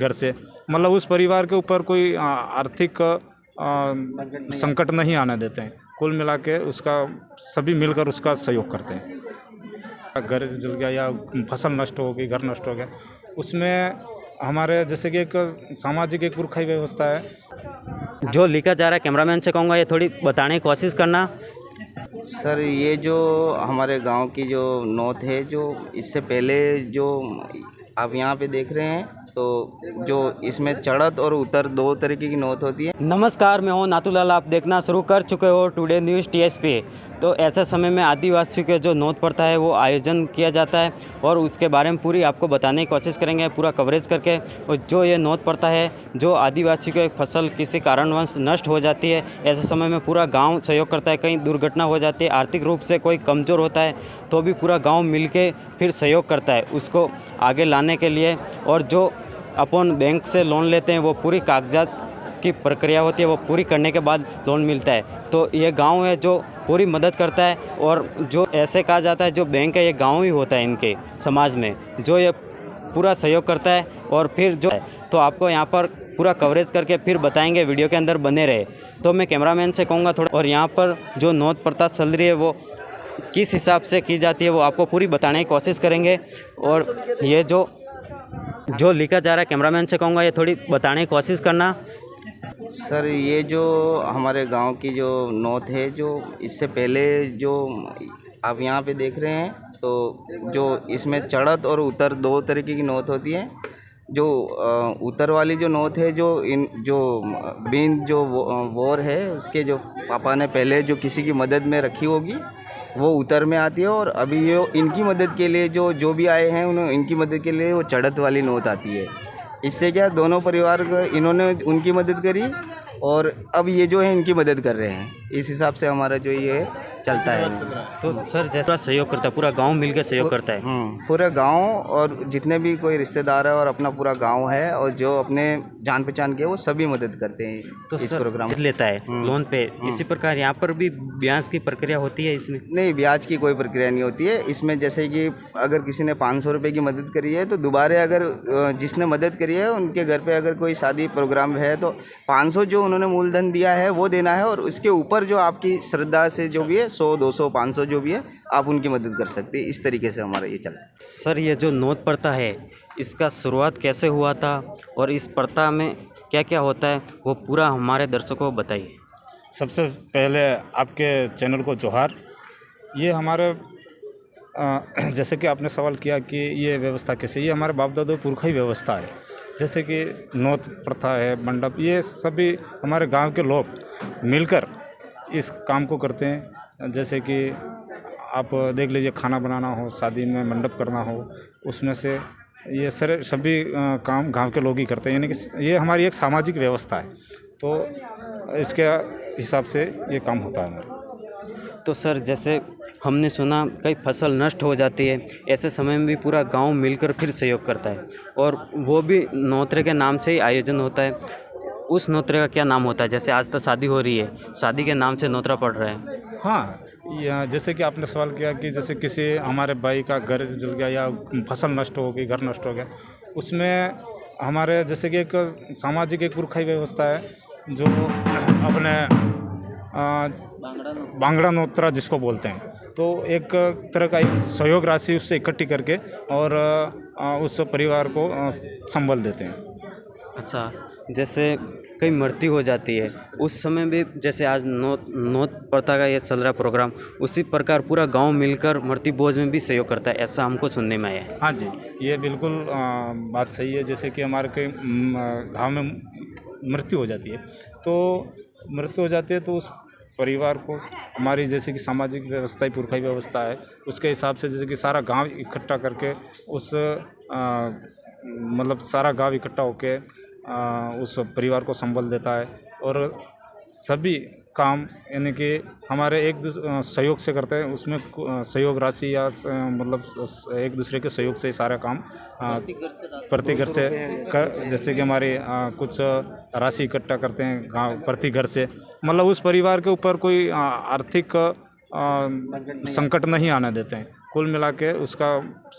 घर से, मतलब उस परिवार के ऊपर कोई आर्थिक संकट नहीं आने देते हैं। कुल मिला के उसका सभी मिलकर उसका सहयोग करते हैं। घर जल गया या फसल नष्ट हो गई, घर नष्ट हो गया, उसमें हमारे जैसे कि एक सामाजिक एक पुरखाई व्यवस्था है। जो लिखा जा रहा है, कैमरामैन से कहूँगा ये थोड़ी बताने की कोशिश करना। सर, ये जो हमारे गांव की जो नौत है, जो इससे पहले जो आप यहाँ पे देख रहे हैं, तो जो इसमें चढ़त और उतर दो तरीके की नौत होती है। नमस्कार, मैं हूं नाथूलाल। आप देखना शुरू कर चुके हो टुडे न्यूज़ टीएसपी। तो ऐसे समय में आदिवासियों के जो नौत प्रथा है वो आयोजन किया जाता है और उसके बारे में पूरी आपको बताने की कोशिश करेंगे, पूरा कवरेज करके। और जो ये नौत प्रथा है, जो आदिवासी को एक फसल किसी कारणवश नष्ट हो जाती है, ऐसे समय में पूरा गाँव सहयोग करता है। कहीं दुर्घटना हो जाती है, आर्थिक रूप से कोई कमज़ोर होता है, तो भी पूरा गाँव मिल के फिर सहयोग करता है उसको आगे लाने के लिए। और जो अपन बैंक से लोन लेते हैं, वो पूरी कागजात की प्रक्रिया होती है, वो पूरी करने के बाद लोन मिलता है। तो ये गांव है जो पूरी मदद करता है। और जो ऐसे कहा जाता है, जो बैंक है ये गांव ही होता है इनके समाज में, जो ये पूरा सहयोग करता है। और फिर जो है तो आपको यहाँ पर पूरा कवरेज करके फिर बताएंगे, वीडियो के अंदर बने रहे। तो मैं कैमरामैन से कहूँगा थोड़ा, और यहाँ पर जो नौत प्रथा चल रही है वो किस हिसाब से की जाती है वो आपको पूरी बताने की कोशिश करेंगे। और ये जो लिखा जा रहा है, कैमरामैन से कहूँगा ये थोड़ी बताने की कोशिश करना। सर, ये जो हमारे गांव की जो नौत है, जो इससे पहले जो आप यहाँ पे देख रहे हैं, तो जो इसमें चढ़त और उतर दो तरीके की नौत होती है। जो उतर वाली जो नौत है, जो बीन जो वोर है, उसके जो पापा ने पहले जो किसी की मदद में रखी होगी, वो उतर में आती है। और अभी ये इनकी मदद के लिए जो भी आए हैं, उन्होंने इनकी मदद के लिए वो चढ़त वाली नौत आती है। इससे क्या, दोनों परिवार को इन्होंने उनकी मदद करी और अब ये जो है इनकी मदद कर रहे हैं। इस हिसाब से हमारा जो ये चलता है। तो सर, जैसा सहयोग करता है पूरा गांव मिलकर सहयोग करता है। पूरा गांव और जितने भी कोई रिश्तेदार है और अपना पूरा गांव है और जो अपने जान पहचान के, वो सभी मदद करते हैं। तो इस सर प्रोग्राम लेता है लोन पे। इसी प्रकार यहाँ पर भी ब्याज की प्रक्रिया होती है इसमें? नहीं, ब्याज की कोई प्रक्रिया नहीं होती है इसमें। जैसे कि अगर किसी ने 500 रुपये की मदद करी है, तो दोबारा अगर जिसने मदद करी है उनके घर पे अगर कोई शादी प्रोग्राम है, तो 500 जो उन्होंने मूलधन दिया है वो देना है। और उसके ऊपर जो आपकी श्रद्धा से जो भी है, 100, 200, 500 जो भी है, आप उनकी मदद कर सकते हैं। इस तरीके से हमारा ये चलता है। सर, ये जो नौत प्रथा है, इसका शुरुआत कैसे हुआ था और इस प्रथा में क्या क्या होता है, वो पूरा हमारे दर्शकों को बताइए। सबसे पहले आपके चैनल को जोहार। ये हमारे जैसे कि आपने सवाल किया कि ये व्यवस्था कैसे, ये हमारे बाप दादा पुरखाई व्यवस्था है। जैसे कि नौत प्रथा है, मंडप, ये सभी हमारे गांव के लोग मिलकर इस काम को करते हैं। जैसे कि आप देख लीजिए, खाना बनाना हो, शादी में मंडप करना हो, उसमें से ये सारे सभी काम गांव के लोग ही करते हैं। यानी कि ये हमारी एक सामाजिक व्यवस्था है, तो इसके हिसाब से ये काम होता है हमारा। तो सर, जैसे हमने सुना कई फसल नष्ट हो जाती है, ऐसे समय में भी पूरा गांव मिलकर फिर सहयोग करता है, और वो भी नौतरे के नाम से ही आयोजन होता है। उस नौतरे का क्या नाम होता है? जैसे आज तो शादी हो रही है, शादी के नाम से नौतरा पड़ रहा है। हाँ, जैसे कि आपने सवाल किया कि जैसे किसी हमारे भाई का घर जल गया या फसल नष्ट हो गई, घर नष्ट हो गया, उसमें हमारे जैसे कि एक सामाजिक एक पुरखाई व्यवस्था है, जो अपने बांगड़ा नोत्रा जिसको बोलते हैं, तो एक तरह का एक सहयोग राशि उससे इकट्ठी करके और उस परिवार को संबल देते हैं। अच्छा, जैसे कई मृत्यु हो जाती है, उस समय भी जैसे आज नौत प्रथा का ये चल रहा प्रोग्राम, उसी प्रकार पूरा गांव मिलकर मृत्यु भोज में भी सहयोग करता है, ऐसा हमको सुनने में आया है। हाँ जी, ये बिल्कुल बात सही है। जैसे कि हमारे कई गाँव में मृत्यु हो जाती है, तो उस परिवार को हमारी जैसे कि सामाजिक व्यवस्था ही पुरखाई व्यवस्था है, उसके हिसाब से जैसे कि सारा गांव इकट्ठा करके मतलब सारा गांव इकट्ठा होके उस परिवार को संबल देता है। और सभी काम यानी कि हमारे एक सहयोग से करते हैं, उसमें सहयोग राशि या मतलब एक दूसरे के सहयोग से सारा काम प्रति घर से जैसे कि हमारे कुछ राशि इकट्ठा करते हैं गाँव प्रति घर से, मतलब उस परिवार के ऊपर कोई आर्थिक संकट नहीं आने देते हैं। कुल मिला के उसका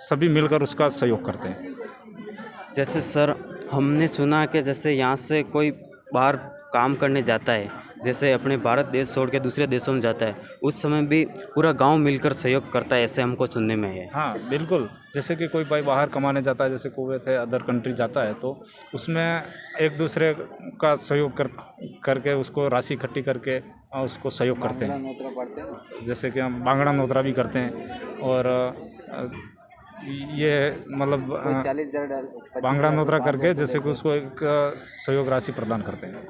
सभी मिलकर उसका सहयोग करते हैं। जैसे सर, हमने सुना कि जैसे यहाँ से कोई बाहर काम करने जाता है, जैसे अपने भारत देश छोड़ के दूसरे देशों में जाता है, उस समय भी पूरा गांव मिलकर सहयोग करता है, ऐसे हमको सुनने में है। हाँ बिल्कुल, जैसे कि कोई भाई बाहर कमाने जाता है, जैसे कुवैत है, अदर कंट्री जाता है, तो उसमें एक दूसरे का सहयोग करके उसको राशि इकट्ठी करके उसको सहयोग करते हैं। जैसे कि हम बांगड़ा नोतरा भी करते हैं, और ये मतलब बांगड़ा नोतरा करके जैसे कि उसको एक सहयोग राशि प्रदान करते हैं।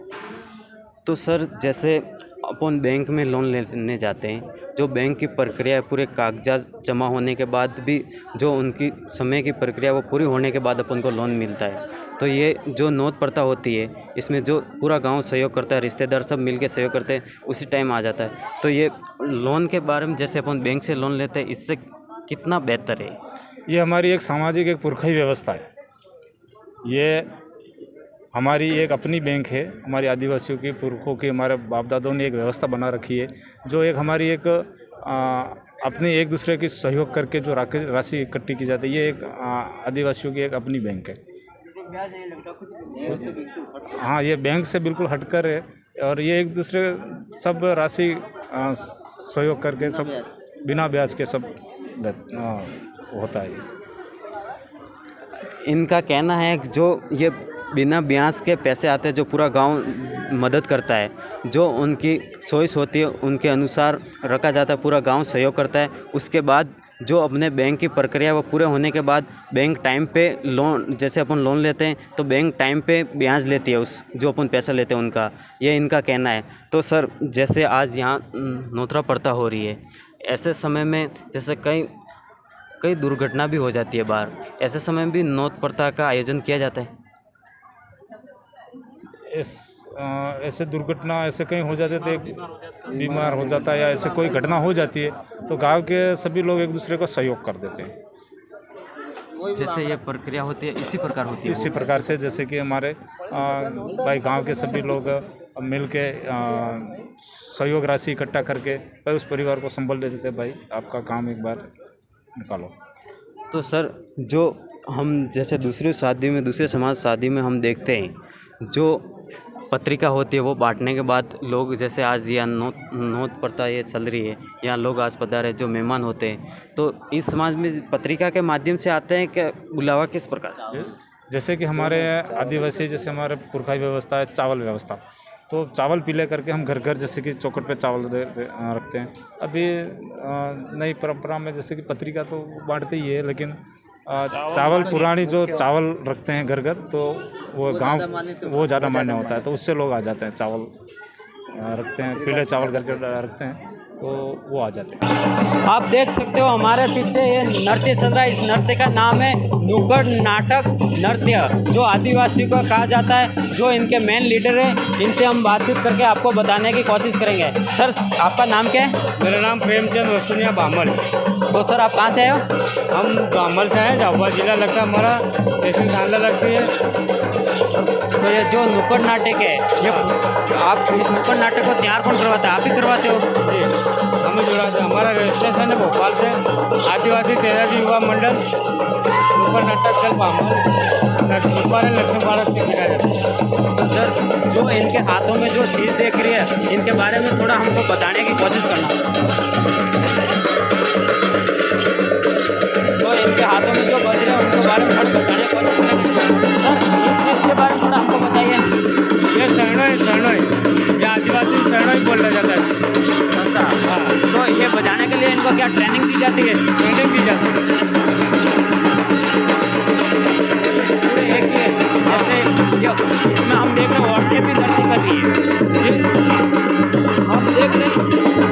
तो सर जैसे अपन बैंक में लोन लेने जाते हैं, जो बैंक की प्रक्रिया है, पूरे कागजात जमा होने के बाद भी जो उनकी समय की प्रक्रिया वो पूरी होने के बाद अपन को लोन मिलता है। तो ये जो नोट प्रथा होती है, इसमें जो पूरा गांव सहयोग करता है, रिश्तेदार सब मिलके सहयोग करते हैं, उसी टाइम आ जाता है। तो ये लोन के बारे में जैसे अपन बैंक से लोन लेते हैं, इससे कितना बेहतर है? ये हमारी एक सामाजिक एक पुरखाई व्यवस्था है। ये हमारी एक अपनी बैंक है, हमारी आदिवासियों की पुरखों की, हमारे बाप दादों ने एक व्यवस्था बना रखी है, जो एक हमारी एक अपने एक दूसरे की सहयोग करके जो राशि इकट्ठी की जाती है, ये एक आदिवासियों की एक अपनी बैंक है। हाँ, ये बैंक से बिल्कुल हटकर है, और ये एक दूसरे सब राशि सहयोग करके सब बिना ब्याज के सब होता है। इनका कहना है कि जो ये बिना ब्याज के पैसे आते हैं, जो पूरा गांव मदद करता है, जो उनकी चॉइस होती है उनके अनुसार रखा जाता है, पूरा गांव सहयोग करता है। उसके बाद जो अपने बैंक की प्रक्रिया वो पूरे होने के बाद बैंक टाइम पे लोन, जैसे अपन लोन लेते हैं तो बैंक टाइम पे ब्याज लेती है उस जो अपन पैसा लेते हैं उनका, ये इनका कहना है। तो सर जैसे आज यहाँ नोतरा प्रथा हो रही है, ऐसे समय में जैसे कई दुर्घटना भी हो जाती है बाहर, ऐसे समय में भी नोट प्रथा का आयोजन किया जाता है। ऐसे दुर्घटना ऐसे कहीं हो जाते, तो एक बीमार हो जाता है या ऐसे कोई घटना हो जाती है, तो गांव के सभी लोग एक दूसरे को सहयोग कर देते हैं। जैसे ये प्रक्रिया होती है इसी प्रकार होती है। इसी प्रकार से जैसे कि हमारे भाई गांव के सभी लोग मिल के सहयोग राशि इकट्ठा करके भाई उस परिवार को संभाल देते थे, भाई आपका काम एक बार निकालो। तो सर जो हम जैसे दूसरी शादी में, दूसरे समाज शादी में हम देखते हैं, जो पत्रिका होती है वो बांटने के बाद लोग, जैसे आज यहाँ नोट प्रथा ये चल रही है, यहाँ लोग आज पधारे जो मेहमान होते हैं, तो इस समाज में पत्रिका के माध्यम से आते हैं कि बुलावा किस प्रकार? जैसे कि हमारे आदिवासी, जैसे हमारे पुरखाई व्यवस्था है चावल व्यवस्था, तो चावल पीले करके हम घर घर जैसे कि चौखट पे चावल रखते हैं। अभी नई परंपरा में जैसे कि पत्रिका तो बांटते ही है, लेकिन चावल पुरानी जो चावल रखते हैं घर घर, तो वो गांव वो ज़्यादा मान्य होता है, तो उससे लोग आ जाते हैं, चावल रखते हैं, पीले चावल करके रखते हैं, तो वो आ जाते हैं। आप देख सकते हो हमारे पीछे ये नृत्य चल रहा है। इस नृत्य का नाम है नुक्कड़ नाटक नृत्य, जो आदिवासी को कहा जाता है। जो इनके मेन लीडर है, इनसे हम बातचीत करके आपको बताने की कोशिश करेंगे। सर आपका नाम क्या है? मेरा नाम प्रेमचंद वस्तुनिया बामल। तो सर आप कहाँ से आए हो? हम बामल से हैं, झाबुआ जिला लगता है हमारा, तहसील सांगला लगती है। तो ये जो नुक्कड़ नाटक है, ये आप इस नुक्कड़ नाटक को तैयार कौन करवाता है? आप ही करवाते हो? जी, हमें जुड़ा था, हमारा रजिस्ट्रेशन है भोपाल से, आदिवासी तेजाजी युवा मंडल नुक्कड़ नाटक कल बामल लक्ष्मी भारत से किया जाता है। तो सर जो इनके हाथों में जो चीज़ देख रही है, इनके बारे में थोड़ा हमको बताने की कोशिश करना। तो इनके हाथों में जो बज रहे हैं उनके बारे में थोड़ा बताने की कोशिश करेंगे। सर इस चीज़ के बारे में थोड़ा हमको बताइए। ये शरणोई, ये आदिवासी शरणोई बोला जाता है। अच्छा, हाँ। तो ये बजाने के लिए इनको क्या ट्रेनिंग दी जाती है? ट्रेनिंग दी जाती है। एक जैसे इसमें हम देख रहे हैं औरतें भी नृत्य कर रही है, हम देख रहे हैं